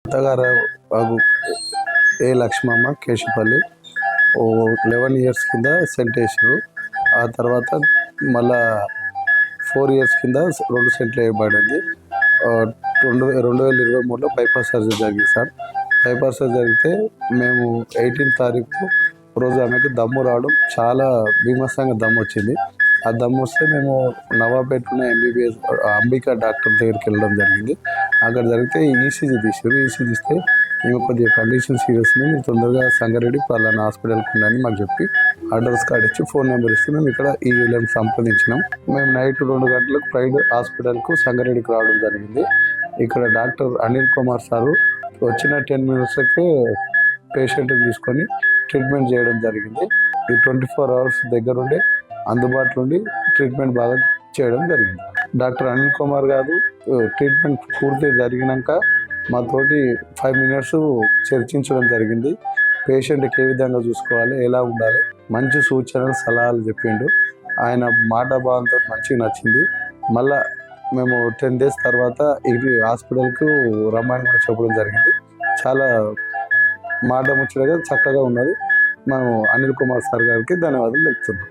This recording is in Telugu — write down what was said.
అత్తగారు బాబు ఏ లక్ష్మమ్మ కేశపల్లి 11 ఇయర్స్ కింద సెంట్ వేసారు. ఆ తర్వాత మళ్ళా 4 ఇయర్స్ కింద 2 సెంట్లు వేయబడింది. 2023లో బైపాస్ సర్జరీ జరిగింది సార్. బైపాస్ సర్జరీ జరిగితే మేము 18 తారీఖు రోజు ఆమెకు దమ్ము రావడం, చాలా భీమస్థంగా దమ్ము వచ్చింది. ఆ దమ్ము వస్తే మేము నవాబేట్ ఉన్న ఎంబీబీఎస్ అంబికా డాక్టర్ దగ్గరికి వెళ్ళడం జరిగింది. అక్కడ జరిగితే ఈసీజీ తీసారు. ఈసీజీ ఇస్తే మేము కొద్దిగా కండిషన్ సీరియస్ ఉంది, మీరు తొందరగా సంగారెడ్డి పలానా హాస్పిటల్కి ఉందని మాకు చెప్పి అడ్రస్ కార్డ్ ఇచ్చి ఫోన్ నెంబర్ ఇస్తే మేము ఇక్కడ ఈ వీళ్ళని సంప్రదించినాం. మేము నైట్ 2 గంటలకు ప్రైవేట్ హాస్పిటల్కు సంగారెడ్డికి రావడం జరిగింది. ఇక్కడ డాక్టర్ అనిల్ కుమార్ సారు వచ్చిన 10 మినిట్స్కే పేషెంట్ని తీసుకొని ట్రీట్మెంట్ చేయడం జరిగింది. ఈ 24 అవర్స్ దగ్గరుండి అందుబాటులో ఉండి ట్రీట్మెంట్ బాగా చేయడం జరిగింది. డాక్టర్ అనిల్ కుమార్ గారు ట్రీట్మెంట్ పూర్తి జరిగినాక మాతోటి 5 మినిట్స్ చర్చించడం జరిగింది. పేషెంట్కి ఏ విధంగా చూసుకోవాలి, ఎలా ఉండాలి, మంచి సూచనలు సలహాలు చెప్పిండు. ఆయన మాట భావంతో మంచిగా నచ్చింది. మళ్ళా మేము 10 డేస్ తర్వాత ఇది హాస్పిటల్కు రమ్మని కూడా చెప్పడం జరిగింది. చాలా మాట ముచ్చటగా చక్కగా ఉన్నది. మనం అనిల్ కుమార్ సార్ గారికి ధన్యవాదాలు తెలుపుతున్నాం.